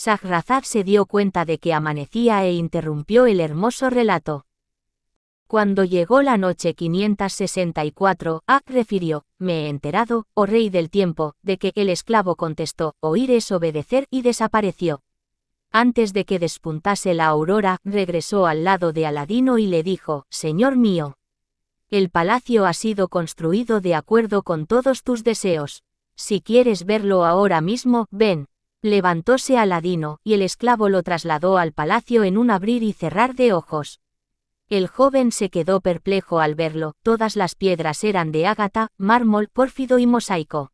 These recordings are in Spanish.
Shahrazad se dio cuenta de que amanecía e interrumpió el hermoso relato. Cuando llegó la noche 564, refirió: me he enterado, oh rey del tiempo, de que el esclavo contestó: oír es obedecer, y desapareció. Antes de que despuntase la aurora, regresó al lado de Aladino y le dijo: señor mío, el palacio ha sido construido de acuerdo con todos tus deseos. Si quieres verlo ahora mismo, ven. Levantóse Aladino, y el esclavo lo trasladó al palacio en un abrir y cerrar de ojos. El joven se quedó perplejo al verlo. Todas las piedras eran de ágata, mármol, pórfido y mosaico.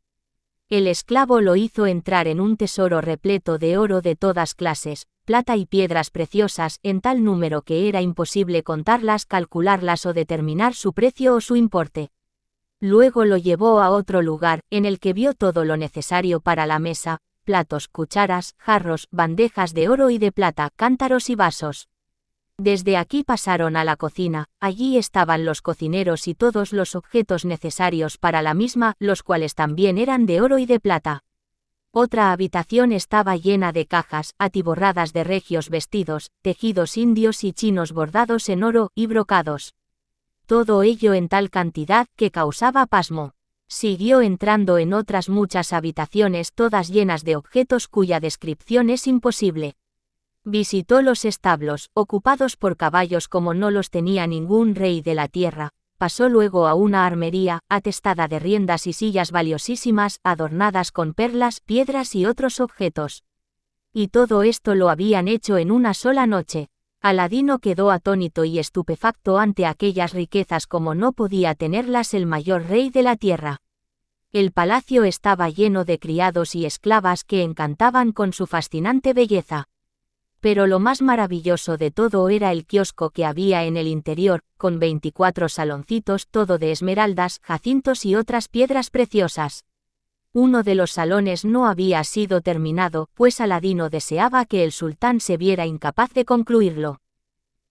El esclavo lo hizo entrar en un tesoro repleto de oro de todas clases, plata y piedras preciosas, en tal número que era imposible contarlas, calcularlas o determinar su precio o su importe. Luego lo llevó a otro lugar, en el que vio todo lo necesario para la mesa: platos, cucharas, jarros, bandejas de oro y de plata, cántaros y vasos. Desde aquí pasaron a la cocina. Allí estaban los cocineros y todos los objetos necesarios para la misma, los cuales también eran de oro y de plata. Otra habitación estaba llena de cajas, atiborradas de regios vestidos, tejidos indios y chinos bordados en oro, y brocados. Todo ello en tal cantidad que causaba pasmo. Siguió entrando en otras muchas habitaciones, todas llenas de objetos cuya descripción es imposible. Visitó los establos, ocupados por caballos como no los tenía ningún rey de la tierra. Pasó luego a una armería, atestada de riendas y sillas valiosísimas, adornadas con perlas, piedras y otros objetos. Y todo esto lo habían hecho en una sola noche. Aladino quedó atónito y estupefacto ante aquellas riquezas como no podía tenerlas el mayor rey de la tierra. El palacio estaba lleno de criados y esclavas que encantaban con su fascinante belleza. Pero lo más maravilloso de todo era el kiosco que había en el interior, con 24 saloncitos, todo de esmeraldas, jacintos y otras piedras preciosas. Uno de los salones no había sido terminado, pues Aladino deseaba que el sultán se viera incapaz de concluirlo.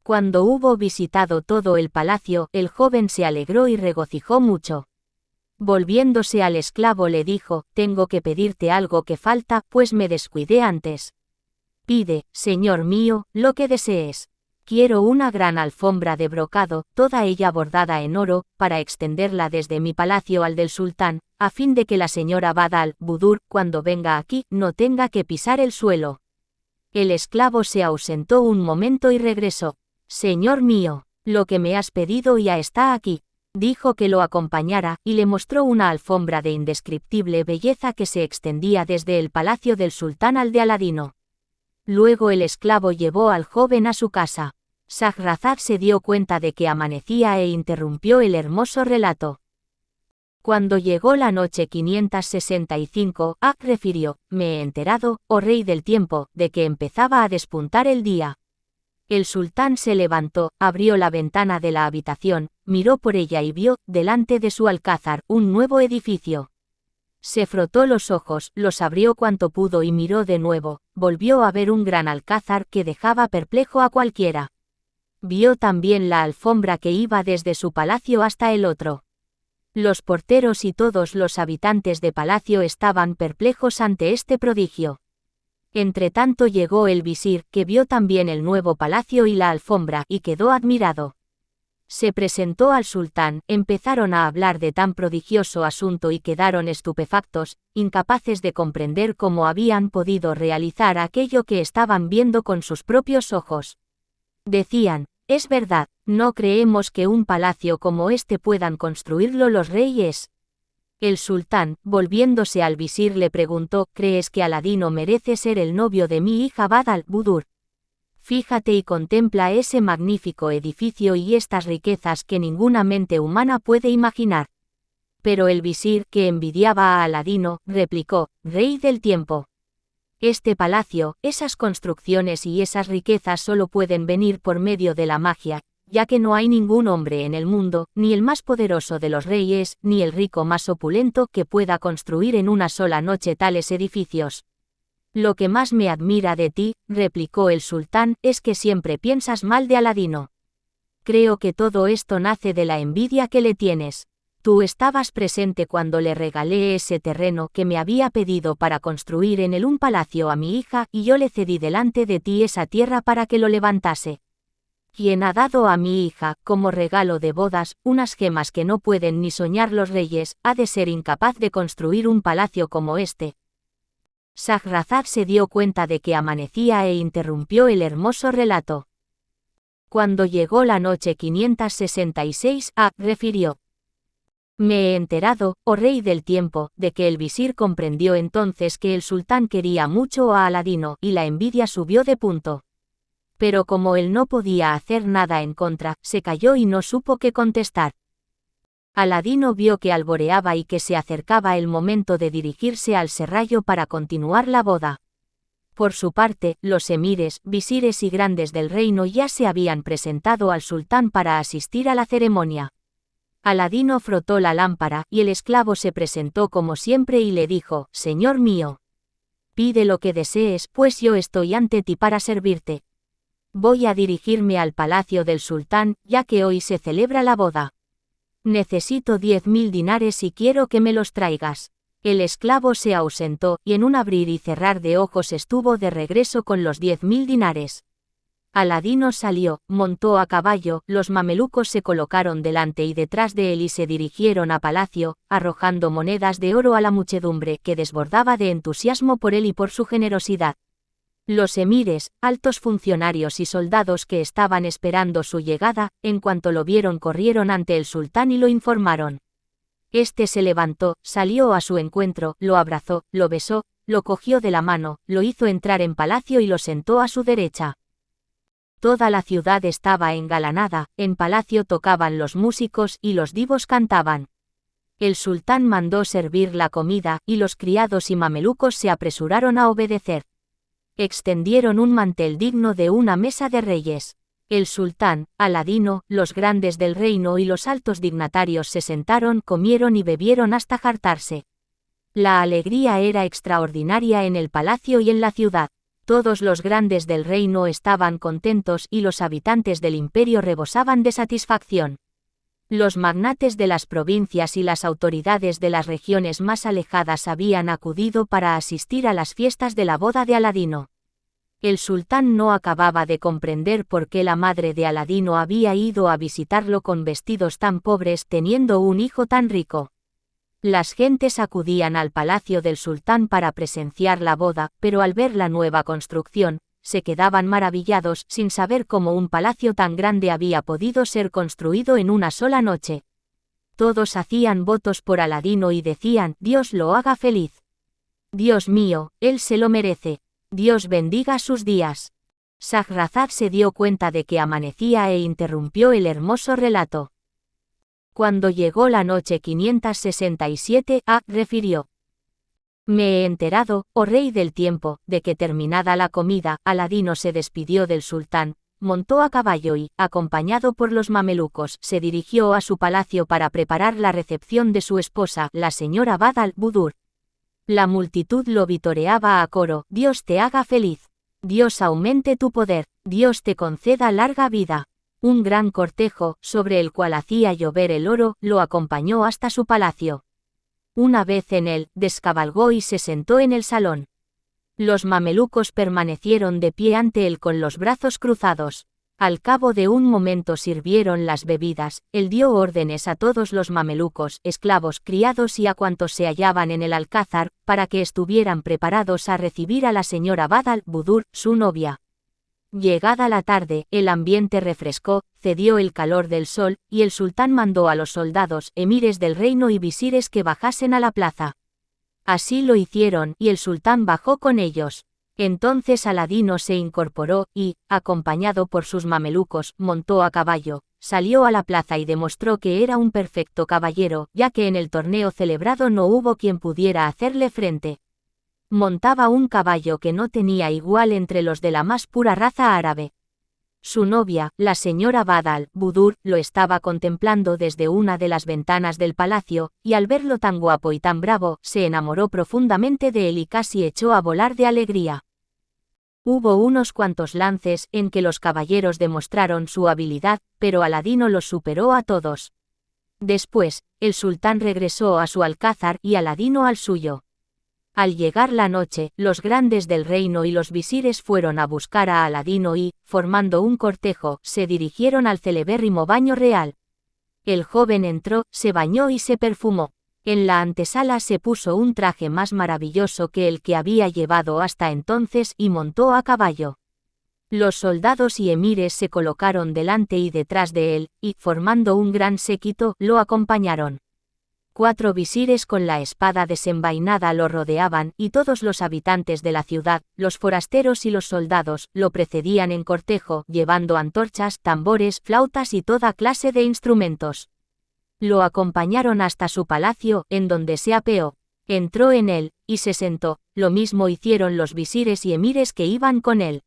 Cuando hubo visitado todo el palacio, el joven se alegró y regocijó mucho. Volviéndose al esclavo le dijo: tengo que pedirte algo que falta, pues me descuidé antes. Pide, señor mío, lo que desees. Quiero una gran alfombra de brocado, toda ella bordada en oro, para extenderla desde mi palacio al del sultán, a fin de que la señora Badal Budur, cuando venga aquí, no tenga que pisar el suelo. El esclavo se ausentó un momento y regresó. Señor mío, lo que me has pedido ya está aquí. Dijo que lo acompañara, y le mostró una alfombra de indescriptible belleza que se extendía desde el palacio del sultán al de Aladino. Luego el esclavo llevó al joven a su casa. Shahrazad se dio cuenta de que amanecía e interrumpió el hermoso relato. Cuando llegó la noche 565, refirió: me he enterado, oh rey del tiempo, de que empezaba a despuntar el día. El sultán se levantó, abrió la ventana de la habitación, miró por ella y vio, delante de su alcázar, un nuevo edificio. Se frotó los ojos, los abrió cuanto pudo y miró de nuevo. Volvió a ver un gran alcázar que dejaba perplejo a cualquiera. Vio también la alfombra que iba desde su palacio hasta el otro. Los porteros y todos los habitantes de palacio estaban perplejos ante este prodigio. Entretanto llegó el visir, que vio también el nuevo palacio y la alfombra, y quedó admirado. Se presentó al sultán, empezaron a hablar de tan prodigioso asunto y quedaron estupefactos, incapaces de comprender cómo habían podido realizar aquello que estaban viendo con sus propios ojos. Decían: es verdad, no creemos que un palacio como este puedan construirlo los reyes. El sultán, volviéndose al visir, le preguntó: ¿crees que Aladino merece ser el novio de mi hija Badal Budur? Fíjate y contempla ese magnífico edificio y estas riquezas que ninguna mente humana puede imaginar. Pero el visir, que envidiaba a Aladino, replicó: rey del tiempo, este palacio, esas construcciones y esas riquezas solo pueden venir por medio de la magia, ya que no hay ningún hombre en el mundo, ni el más poderoso de los reyes, ni el rico más opulento, que pueda construir en una sola noche tales edificios. Lo que más me admira de ti, replicó el sultán, es que siempre piensas mal de Aladino. Creo que todo esto nace de la envidia que le tienes. Tú estabas presente cuando le regalé ese terreno que me había pedido para construir en él un palacio a mi hija y yo le cedí delante de ti esa tierra para que lo levantase. Quien ha dado a mi hija, como regalo de bodas, unas gemas que no pueden ni soñar los reyes, ha de ser incapaz de construir un palacio como este. Shahrazad se dio cuenta de que amanecía e interrumpió el hermoso relato. Cuando llegó la noche 566, refirió: Me he enterado, oh rey del tiempo, de que el visir comprendió entonces que el sultán quería mucho a Aladino y la envidia subió de punto. Pero como él no podía hacer nada en contra, se calló y no supo qué contestar. Aladino vio que alboreaba y que se acercaba el momento de dirigirse al serrallo para continuar la boda. Por su parte, los emires, visires y grandes del reino ya se habían presentado al sultán para asistir a la ceremonia. Aladino frotó la lámpara y el esclavo se presentó como siempre y le dijo: Señor mío, pide lo que desees, pues yo estoy ante ti para servirte. Voy a dirigirme al palacio del sultán, ya que hoy se celebra la boda. Necesito 10.000 dinares y quiero que me los traigas. El esclavo se ausentó, y en un abrir y cerrar de ojos estuvo de regreso con los 10.000 dinares. Aladino salió, montó a caballo, los mamelucos se colocaron delante y detrás de él y se dirigieron a palacio, arrojando monedas de oro a la muchedumbre que desbordaba de entusiasmo por él y por su generosidad. Los emires, altos funcionarios y soldados que estaban esperando su llegada, en cuanto lo vieron corrieron ante el sultán y lo informaron. Este se levantó, salió a su encuentro, lo abrazó, lo besó, lo cogió de la mano, lo hizo entrar en palacio y lo sentó a su derecha. Toda la ciudad estaba engalanada, en palacio tocaban los músicos y los divos cantaban. El sultán mandó servir la comida, y los criados y mamelucos se apresuraron a obedecer. Extendieron un mantel digno de una mesa de reyes. El sultán, Aladino, los grandes del reino y los altos dignatarios se sentaron, comieron y bebieron hasta hartarse. La alegría era extraordinaria en el palacio y en la ciudad. Todos los grandes del reino estaban contentos y los habitantes del imperio rebosaban de satisfacción. Los magnates de las provincias y las autoridades de las regiones más alejadas habían acudido para asistir a las fiestas de la boda de Aladino. El sultán no acababa de comprender por qué la madre de Aladino había ido a visitarlo con vestidos tan pobres teniendo un hijo tan rico. Las gentes acudían al palacio del sultán para presenciar la boda, pero al ver la nueva construcción, se quedaban maravillados sin saber cómo un palacio tan grande había podido ser construido en una sola noche. Todos hacían votos por Aladino y decían: Dios lo haga feliz. Dios mío, él se lo merece. Dios bendiga sus días. Shahrazad se dio cuenta de que amanecía e interrumpió el hermoso relato. Cuando llegó la noche 567, refirió: Me he enterado, oh rey del tiempo, de que terminada la comida, Aladino se despidió del sultán, montó a caballo y, acompañado por los mamelucos, se dirigió a su palacio para preparar la recepción de su esposa, la señora Badr al-Budur. La multitud lo vitoreaba a coro: Dios te haga feliz. Dios aumente tu poder. Dios te conceda larga vida. Un gran cortejo, sobre el cual hacía llover el oro, lo acompañó hasta su palacio. Una vez en él, descabalgó y se sentó en el salón. Los mamelucos permanecieron de pie ante él con los brazos cruzados. Al cabo de un momento sirvieron las bebidas, él dio órdenes a todos los mamelucos, esclavos, criados y a cuantos se hallaban en el alcázar, para que estuvieran preparados a recibir a la señora Badr al-Budur, su novia. Llegada la tarde, el ambiente refrescó, cedió el calor del sol, y el sultán mandó a los soldados, emires del reino y visires que bajasen a la plaza. Así lo hicieron, y el sultán bajó con ellos. Entonces Aladino se incorporó y, acompañado por sus mamelucos, montó a caballo, salió a la plaza y demostró que era un perfecto caballero, ya que en el torneo celebrado no hubo quien pudiera hacerle frente. Montaba un caballo que no tenía igual entre los de la más pura raza árabe. Su novia, la señora Badr al-Budur, lo estaba contemplando desde una de las ventanas del palacio, y al verlo tan guapo y tan bravo, se enamoró profundamente de él y casi echó a volar de alegría. Hubo unos cuantos lances en que los caballeros demostraron su habilidad, pero Aladino los superó a todos. Después, el sultán regresó a su alcázar y Aladino al suyo. Al llegar la noche, los grandes del reino y los visires fueron a buscar a Aladino y, formando un cortejo, se dirigieron al celebérrimo baño real. El joven entró, se bañó y se perfumó. En la antesala se puso un traje más maravilloso que el que había llevado hasta entonces y montó a caballo. Los soldados y emires se colocaron delante y detrás de él, y, formando un gran séquito, lo acompañaron. 4 visires con la espada desenvainada lo rodeaban, y todos los habitantes de la ciudad, los forasteros y los soldados, lo precedían en cortejo, llevando antorchas, tambores, flautas y toda clase de instrumentos. Lo acompañaron hasta su palacio, en donde se apeó. Entró en él, y se sentó. Lo mismo hicieron los visires y emires que iban con él.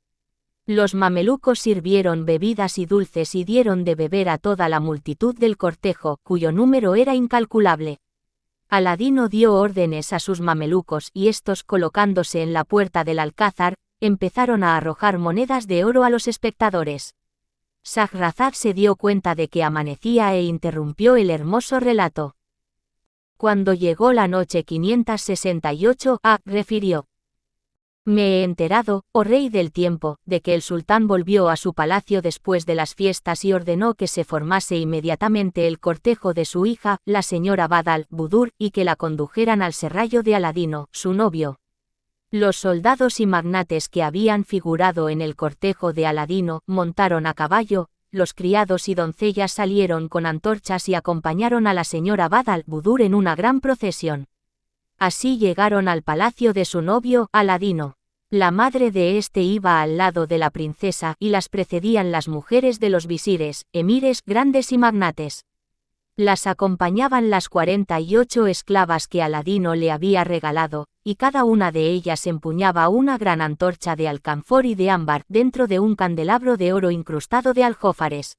Los mamelucos sirvieron bebidas y dulces y dieron de beber a toda la multitud del cortejo, cuyo número era incalculable. Aladino dio órdenes a sus mamelucos y estos, colocándose en la puerta del alcázar, empezaron a arrojar monedas de oro a los espectadores. Shahrazad se dio cuenta de que amanecía e interrumpió el hermoso relato. Cuando llegó la noche 568, refirió: Me he enterado, oh rey del tiempo, de que el sultán volvió a su palacio después de las fiestas y ordenó que se formase inmediatamente el cortejo de su hija, la señora Badr al-Budur, y que la condujeran al serrallo de Aladino, su novio. Los soldados y magnates que habían figurado en el cortejo de Aladino montaron a caballo, los criados y doncellas salieron con antorchas y acompañaron a la señora Badr al-Budur en una gran procesión. Así llegaron al palacio de su novio, Aladino. La madre de éste iba al lado de la princesa y las precedían las mujeres de los visires, emires, grandes y magnates. Las acompañaban las 48 esclavas que Aladino le había regalado, y cada una de ellas empuñaba una gran antorcha de alcanfor y de ámbar dentro de un candelabro de oro incrustado de aljófares.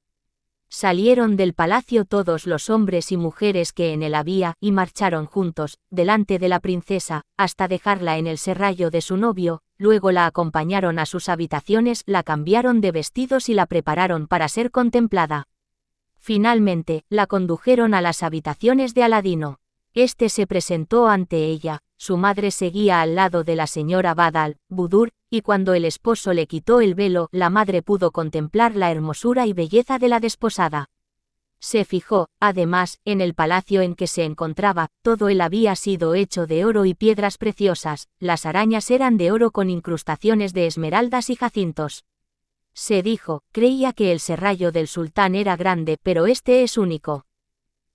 Salieron del palacio todos los hombres y mujeres que en él había, y marcharon juntos, delante de la princesa, hasta dejarla en el serrallo de su novio, luego la acompañaron a sus habitaciones, la cambiaron de vestidos y la prepararon para ser contemplada. Finalmente, la condujeron a las habitaciones de Aladino. Este se presentó ante ella, su madre seguía al lado de la señora Badr al-Budur, y cuando el esposo le quitó el velo, la madre pudo contemplar la hermosura y belleza de la desposada. Se fijó, además, en el palacio en que se encontraba, todo él había sido hecho de oro y piedras preciosas, las arañas eran de oro con incrustaciones de esmeraldas y jacintos. Se dijo, creía que el serrallo del sultán era grande, pero este es único.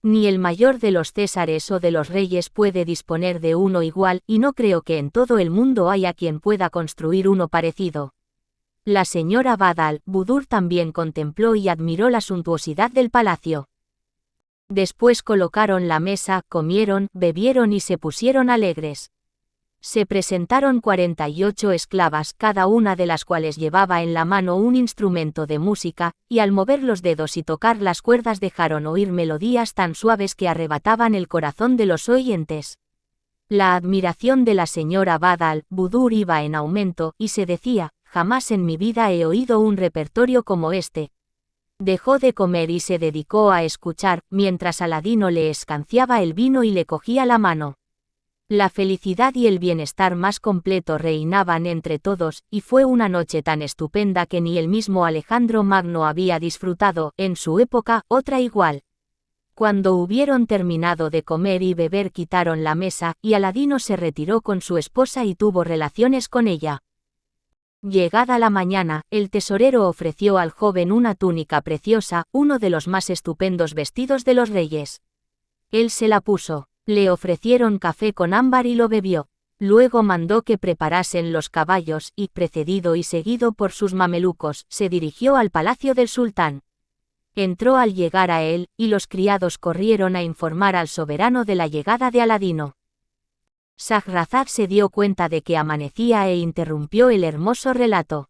Ni el mayor de los césares o de los reyes puede disponer de uno igual, y no creo que en todo el mundo haya quien pueda construir uno parecido. La señora Badr al-Budur también contempló y admiró la suntuosidad del palacio. Después colocaron la mesa, comieron, bebieron y se pusieron alegres. Se presentaron 48 esclavas, cada una de las cuales llevaba en la mano un instrumento de música, y al mover los dedos y tocar las cuerdas dejaron oír melodías tan suaves que arrebataban el corazón de los oyentes. La admiración de la señora Badr al-Budur iba en aumento, y se decía, jamás en mi vida he oído un repertorio como este. Dejó de comer y se dedicó a escuchar, mientras Aladino le escanciaba el vino y le cogía la mano. La felicidad y el bienestar más completo reinaban entre todos, y fue una noche tan estupenda que ni el mismo Alejandro Magno había disfrutado, en su época, otra igual. Cuando hubieron terminado de comer y beber quitaron la mesa, y Aladino se retiró con su esposa y tuvo relaciones con ella. Llegada la mañana, el tesorero ofreció al joven una túnica preciosa, uno de los más estupendos vestidos de los reyes. Él se la puso. Le ofrecieron café con ámbar y lo bebió. Luego mandó que preparasen los caballos y, precedido y seguido por sus mamelucos, se dirigió al palacio del sultán. Entró al llegar a él, y los criados corrieron a informar al soberano de la llegada de Aladino. Shahrazad se dio cuenta de que amanecía e interrumpió el hermoso relato.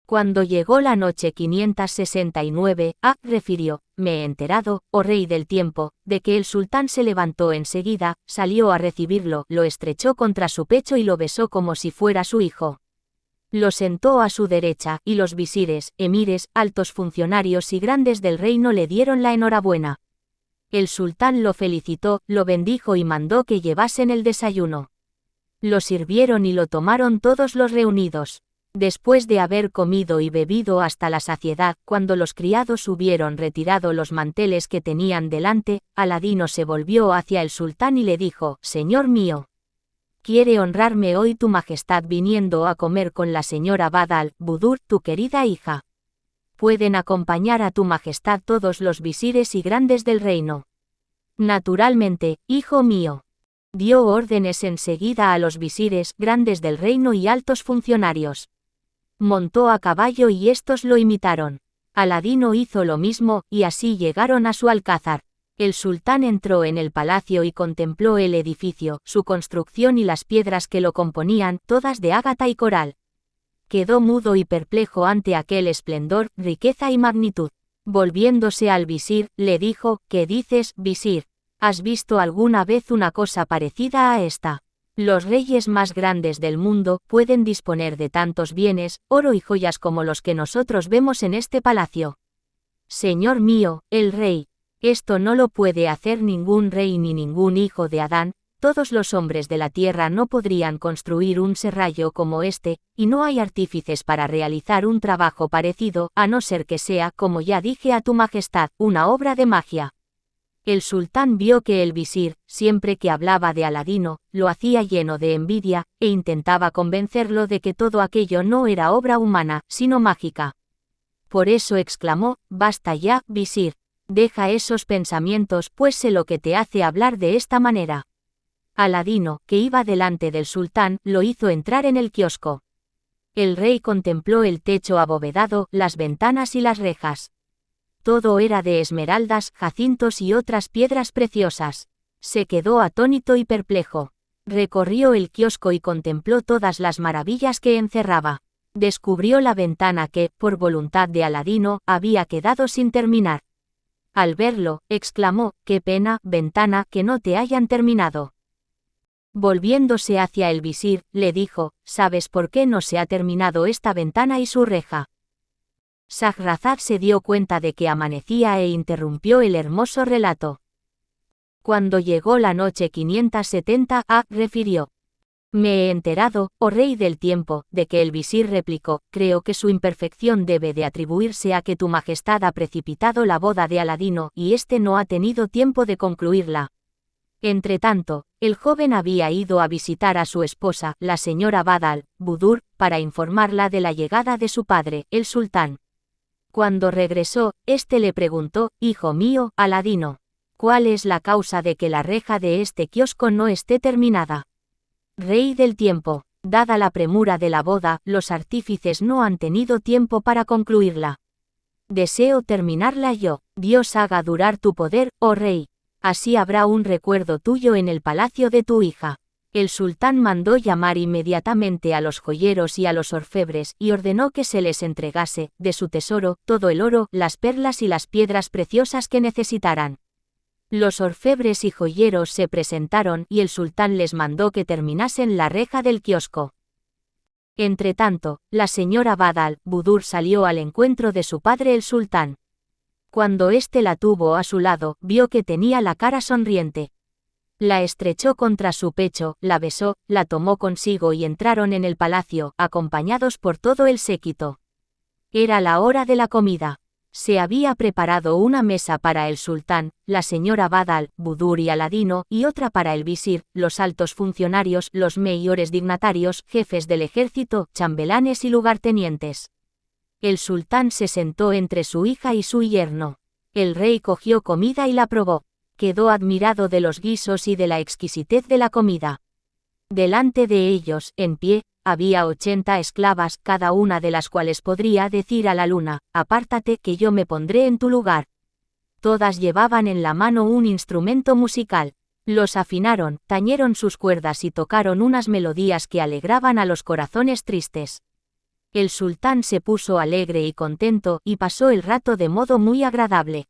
Cuando llegó la noche 569, refirió, me he enterado, oh rey del tiempo, de que el sultán se levantó enseguida, salió a recibirlo, lo estrechó contra su pecho y lo besó como si fuera su hijo. Lo sentó a su derecha, y los visires, emires, altos funcionarios y grandes del reino le dieron la enhorabuena. El sultán lo felicitó, lo bendijo y mandó que llevasen el desayuno. Lo sirvieron y lo tomaron todos los reunidos. Después de haber comido y bebido hasta la saciedad, cuando los criados hubieron retirado los manteles que tenían delante, Aladino se volvió hacia el sultán y le dijo: «Señor mío, ¿quiere honrarme hoy tu majestad viniendo a comer con la señora Badal-Budur, tu querida hija? Pueden acompañar a tu majestad todos los visires y grandes del reino». «Naturalmente, hijo mío». Dio órdenes enseguida a los visires, grandes del reino y altos funcionarios. Montó a caballo y estos lo imitaron. Aladino hizo lo mismo, y así llegaron a su alcázar. El sultán entró en el palacio y contempló el edificio, su construcción y las piedras que lo componían, todas de ágata y coral. Quedó mudo y perplejo ante aquel esplendor, riqueza y magnitud. Volviéndose al visir, le dijo: «¿Qué dices, visir? ¿Has visto alguna vez una cosa parecida a esta? Los reyes más grandes del mundo pueden disponer de tantos bienes, oro y joyas como los que nosotros vemos en este palacio». «Señor mío, el rey, esto no lo puede hacer ningún rey ni ningún hijo de Adán. Todos los hombres de la tierra no podrían construir un serrallo como este, y no hay artífices para realizar un trabajo parecido, a no ser que sea, como ya dije a tu majestad, una obra de magia». El sultán vio que el visir, siempre que hablaba de Aladino, lo hacía lleno de envidia, e intentaba convencerlo de que todo aquello no era obra humana, sino mágica. Por eso exclamó: «Basta ya, visir. Deja esos pensamientos, pues sé lo que te hace hablar de esta manera». Aladino, que iba delante del sultán, lo hizo entrar en el kiosco. El rey contempló el techo abovedado, las ventanas y las rejas. Todo era de esmeraldas, jacintos y otras piedras preciosas. Se quedó atónito y perplejo. Recorrió el kiosco y contempló todas las maravillas que encerraba. Descubrió la ventana que, por voluntad de Aladino, había quedado sin terminar. Al verlo, exclamó: «Qué pena, ventana, que no te hayan terminado». Volviéndose hacia el visir, le dijo: «¿Sabes por qué no se ha terminado esta ventana y su reja?». Shahrazad se dio cuenta de que amanecía e interrumpió el hermoso relato. Cuando llegó la noche 570, refirió: «Me he enterado, oh rey del tiempo, de que el visir replicó: creo que su imperfección debe de atribuirse a que tu majestad ha precipitado la boda de Aladino y éste no ha tenido tiempo de concluirla». Entretanto, el joven había ido a visitar a su esposa, la señora Badal-Budur, para informarla de la llegada de su padre, el sultán. Cuando regresó, éste le preguntó: «Hijo mío, Aladino, ¿cuál es la causa de que la reja de este kiosco no esté terminada?». «Rey del tiempo, dada la premura de la boda, los artífices no han tenido tiempo para concluirla. Deseo terminarla yo. Dios haga durar tu poder, oh rey. Así habrá un recuerdo tuyo en el palacio de tu hija». El sultán mandó llamar inmediatamente a los joyeros y a los orfebres y ordenó que se les entregase, de su tesoro, todo el oro, las perlas y las piedras preciosas que necesitaran. Los orfebres y joyeros se presentaron y el sultán les mandó que terminasen la reja del kiosco. Entretanto, la señora Badal-Budur salió al encuentro de su padre el sultán. Cuando éste la tuvo a su lado, vio que tenía la cara sonriente. La estrechó contra su pecho, la besó, la tomó consigo y entraron en el palacio, acompañados por todo el séquito. Era la hora de la comida. Se había preparado una mesa para el sultán, la señora Badal-Budur y Aladino, y otra para el visir, los altos funcionarios, los mayores dignatarios, jefes del ejército, chambelanes y lugartenientes. El sultán se sentó entre su hija y su yerno. El rey cogió comida y la probó. Quedó admirado de los guisos y de la exquisitez de la comida. Delante de ellos, en pie, había 80 esclavas, cada una de las cuales podría decir a la luna: «Apártate, que yo me pondré en tu lugar». Todas llevaban en la mano un instrumento musical. Los afinaron, tañeron sus cuerdas y tocaron unas melodías que alegraban a los corazones tristes. El sultán se puso alegre y contento, y pasó el rato de modo muy agradable.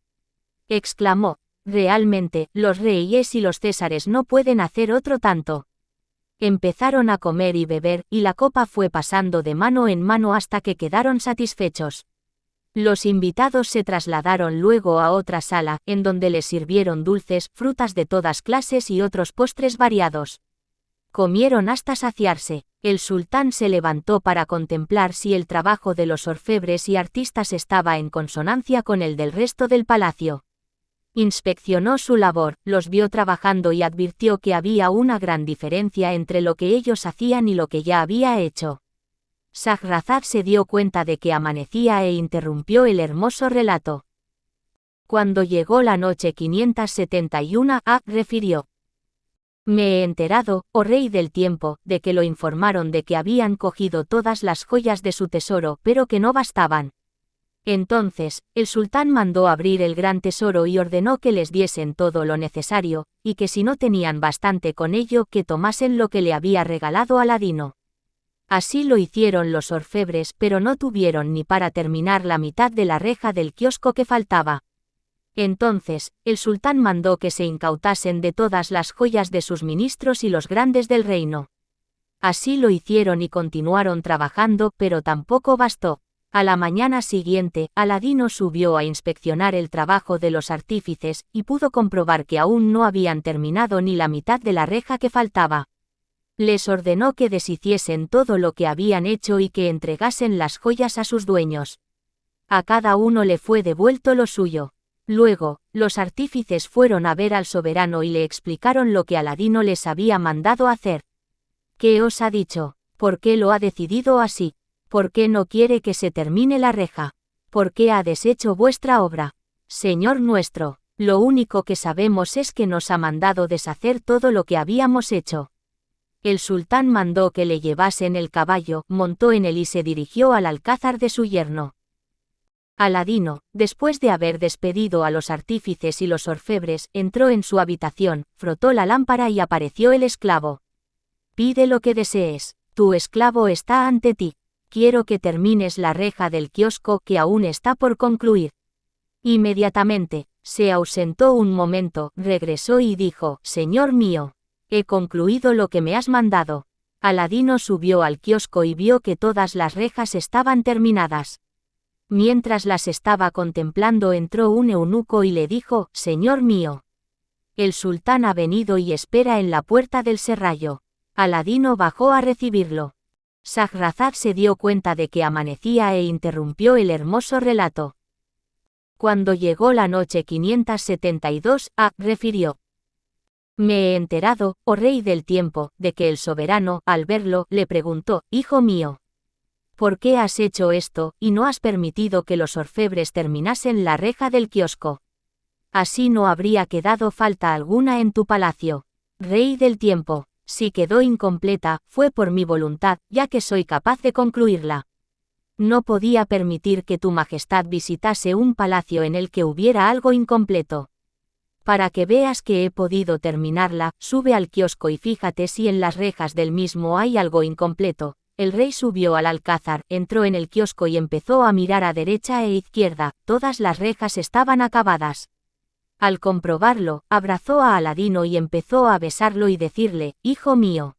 Exclamó: «Realmente, los reyes y los césares no pueden hacer otro tanto». Empezaron a comer y beber, y la copa fue pasando de mano en mano hasta que quedaron satisfechos. Los invitados se trasladaron luego a otra sala, en donde les sirvieron dulces, frutas de todas clases y otros postres variados. Comieron hasta saciarse. El sultán se levantó para contemplar si el trabajo de los orfebres y artistas estaba en consonancia con el del resto del palacio. Inspeccionó su labor, los vio trabajando y advirtió que había una gran diferencia entre lo que ellos hacían y lo que ya había hecho. Shahrazad se dio cuenta de que amanecía e interrumpió el hermoso relato. Cuando llegó la noche 571, refirió: Me he enterado, oh rey del tiempo, de que lo informaron de que habían cogido todas las joyas de su tesoro, pero que no bastaban. Entonces, el sultán mandó abrir el gran tesoro y ordenó que les diesen todo lo necesario, y que si no tenían bastante con ello, que tomasen lo que le había regalado Aladino. Así lo hicieron los orfebres, pero no tuvieron ni para terminar la mitad de la reja del kiosco que faltaba. Entonces, el sultán mandó que se incautasen de todas las joyas de sus ministros y los grandes del reino. Así lo hicieron y continuaron trabajando, pero tampoco bastó. A la mañana siguiente, Aladino subió a inspeccionar el trabajo de los artífices, y pudo comprobar que aún no habían terminado ni la mitad de la reja que faltaba. Les ordenó que deshiciesen todo lo que habían hecho y que entregasen las joyas a sus dueños. A cada uno le fue devuelto lo suyo. Luego, los artífices fueron a ver al soberano y le explicaron lo que Aladino les había mandado hacer. ¿Qué os ha dicho? ¿Por qué lo ha decidido así? ¿Por qué no quiere que se termine la reja? ¿Por qué ha deshecho vuestra obra? Señor nuestro, lo único que sabemos es que nos ha mandado deshacer todo lo que habíamos hecho. El sultán mandó que le llevasen el caballo, montó en él y se dirigió al alcázar de su yerno. Aladino, después de haber despedido a los artífices y los orfebres, entró en su habitación, frotó la lámpara y apareció el esclavo. Pide lo que desees, tu esclavo está ante ti. Quiero que termines la reja del kiosco que aún está por concluir. Inmediatamente, se ausentó un momento, regresó y dijo: Señor mío, he concluido lo que me has mandado. Aladino subió al kiosco y vio que todas las rejas estaban terminadas. Mientras las estaba contemplando entró un eunuco y le dijo: Señor mío, el sultán ha venido y espera en la puerta del serrallo. Aladino bajó a recibirlo. Shahrazad se dio cuenta de que amanecía e interrumpió el hermoso relato. Cuando llegó la noche 572, refirió: Me he enterado, oh rey del tiempo, de que el soberano, al verlo, le preguntó: Hijo mío, ¿por qué has hecho esto, y no has permitido que los orfebres terminasen la reja del kiosco? Así no habría quedado falta alguna en tu palacio. Rey del tiempo, si quedó incompleta, fue por mi voluntad, ya que soy capaz de concluirla. No podía permitir que tu majestad visitase un palacio en el que hubiera algo incompleto. Para que veas que he podido terminarla, sube al kiosco y fíjate si en las rejas del mismo hay algo incompleto. El rey subió al alcázar, entró en el kiosco y empezó a mirar a derecha e izquierda, todas las rejas estaban acabadas. Al comprobarlo, abrazó a Aladino y empezó a besarlo y decirle: Hijo mío,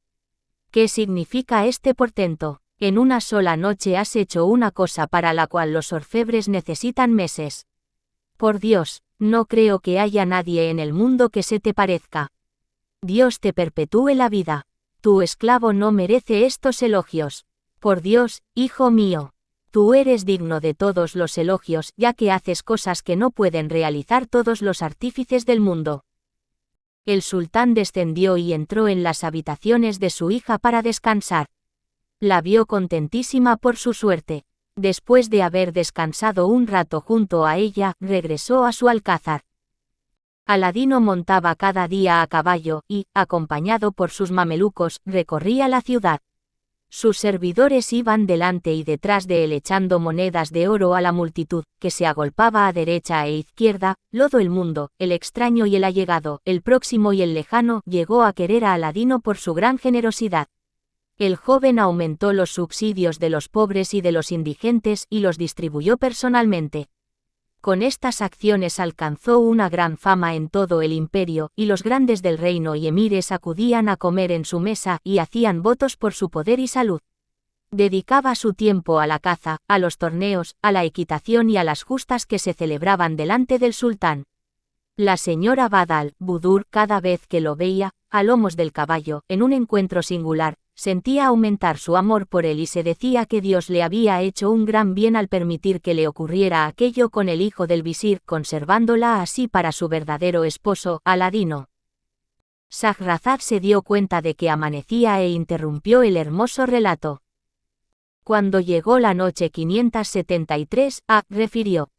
¿qué significa este portento? En una sola noche has hecho una cosa para la cual los orfebres necesitan meses. Por Dios, no creo que haya nadie en el mundo que se te parezca. Dios te perpetúe la vida. Tu esclavo no merece estos elogios. Por Dios, hijo mío, tú eres digno de todos los elogios, ya que haces cosas que no pueden realizar todos los artífices del mundo. El sultán descendió y entró en las habitaciones de su hija para descansar. La vio contentísima por su suerte. Después de haber descansado un rato junto a ella, regresó a su alcázar. Aladino montaba cada día a caballo y, acompañado por sus mamelucos, recorría la ciudad. Sus servidores iban delante y detrás de él echando monedas de oro a la multitud, que se agolpaba a derecha e izquierda. Todo el mundo, el extraño y el allegado, el próximo y el lejano, llegó a querer a Aladino por su gran generosidad. El joven aumentó los subsidios de los pobres y de los indigentes y los distribuyó personalmente. Con estas acciones alcanzó una gran fama en todo el imperio, y los grandes del reino y emires acudían a comer en su mesa y hacían votos por su poder y salud. Dedicaba su tiempo a la caza, a los torneos, a la equitación y a las justas que se celebraban delante del sultán. La señora Bad al-Budur, cada vez que lo veía, a lomos del caballo, en un encuentro singular, sentía aumentar su amor por él y se decía que Dios le había hecho un gran bien al permitir que le ocurriera aquello con el hijo del visir, conservándola así para su verdadero esposo, Aladino. Shahrazad se dio cuenta de que amanecía e interrumpió el hermoso relato. Cuando llegó la noche 573, refirió: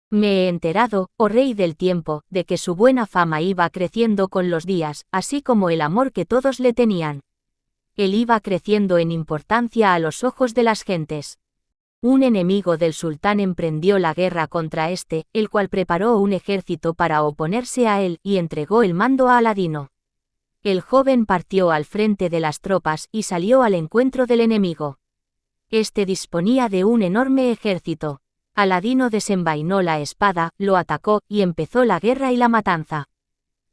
Me he enterado, oh rey del tiempo, de que su buena fama iba creciendo con los días, así como el amor que todos le tenían. Él iba creciendo en importancia a los ojos de las gentes. Un enemigo del sultán emprendió la guerra contra este, el cual preparó un ejército para oponerse a él y entregó el mando a Aladino. El joven partió al frente de las tropas y salió al encuentro del enemigo. Este disponía de un enorme ejército. Aladino desenvainó la espada, lo atacó y empezó la guerra y la matanza.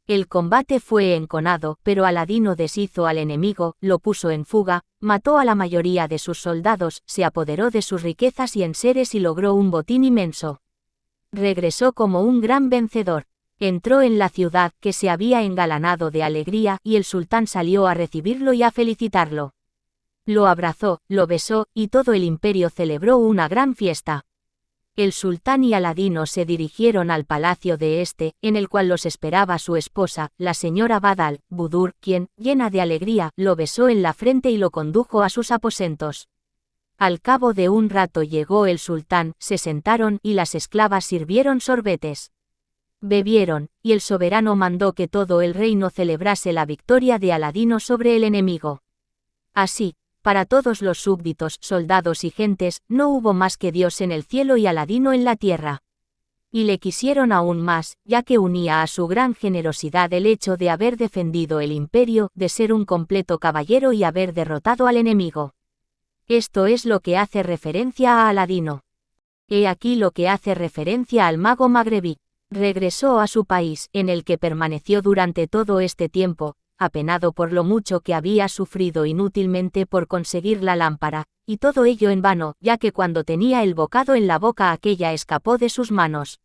El combate fue enconado, pero Aladino deshizo al enemigo, lo puso en fuga, mató a la mayoría de sus soldados, se apoderó de sus riquezas y enseres y logró un botín inmenso. Regresó como un gran vencedor. Entró en la ciudad, que se había engalanado de alegría, y el sultán salió a recibirlo y a felicitarlo. Lo abrazó, lo besó, y todo el imperio celebró una gran fiesta. El sultán y Aladino se dirigieron al palacio de este, en el cual los esperaba su esposa, la señora Bad al-Budur, quien, llena de alegría, lo besó en la frente y lo condujo a sus aposentos. Al cabo de un rato llegó el sultán, se sentaron y las esclavas sirvieron sorbetes. Bebieron, y el soberano mandó que todo el reino celebrase la victoria de Aladino sobre el enemigo. Así, para todos los súbditos, soldados y gentes, no hubo más que Dios en el cielo y Aladino en la tierra. Y le quisieron aún más, ya que unía a su gran generosidad el hecho de haber defendido el imperio, de ser un completo caballero y haber derrotado al enemigo. Esto es lo que hace referencia a Aladino. He aquí lo que hace referencia al mago magrebí. Regresó a su país, en el que permaneció durante todo este tiempo, apenado por lo mucho que había sufrido inútilmente por conseguir la lámpara, y todo ello en vano, ya que cuando tenía el bocado en la boca aquella escapó de sus manos.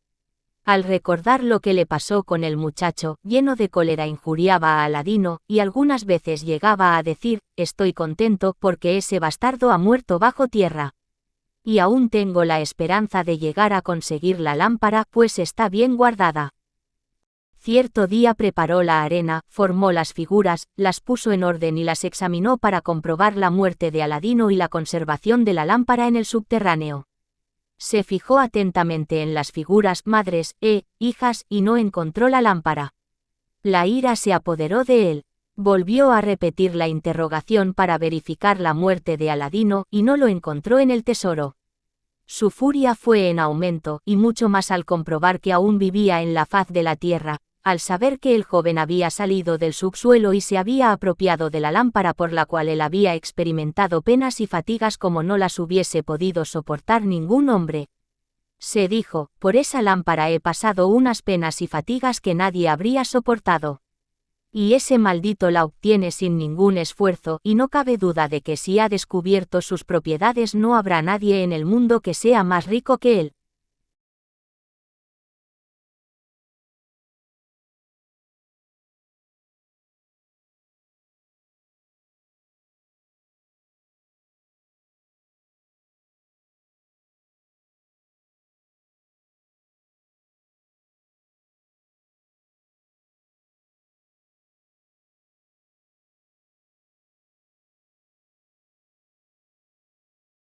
Al recordar lo que le pasó con el muchacho, lleno de cólera injuriaba a Aladino, y algunas veces llegaba a decir: estoy contento porque ese bastardo ha muerto bajo tierra. Y aún tengo la esperanza de llegar a conseguir la lámpara, pues está bien guardada. Cierto día preparó la arena, formó las figuras, las puso en orden y las examinó para comprobar la muerte de Aladino y la conservación de la lámpara en el subterráneo. Se fijó atentamente en las figuras madres, hijas, y no encontró la lámpara. La ira se apoderó de él. Volvió a repetir la interrogación para verificar la muerte de Aladino y no lo encontró en el tesoro. Su furia fue en aumento, y mucho más al comprobar que aún vivía en la faz de la tierra, al saber que el joven había salido del subsuelo y se había apropiado de la lámpara por la cual él había experimentado penas y fatigas como no las hubiese podido soportar ningún hombre. Se dijo: por esa lámpara he pasado unas penas y fatigas que nadie habría soportado. Y ese maldito la obtiene sin ningún esfuerzo, y no cabe duda de que si ha descubierto sus propiedades no habrá nadie en el mundo que sea más rico que él.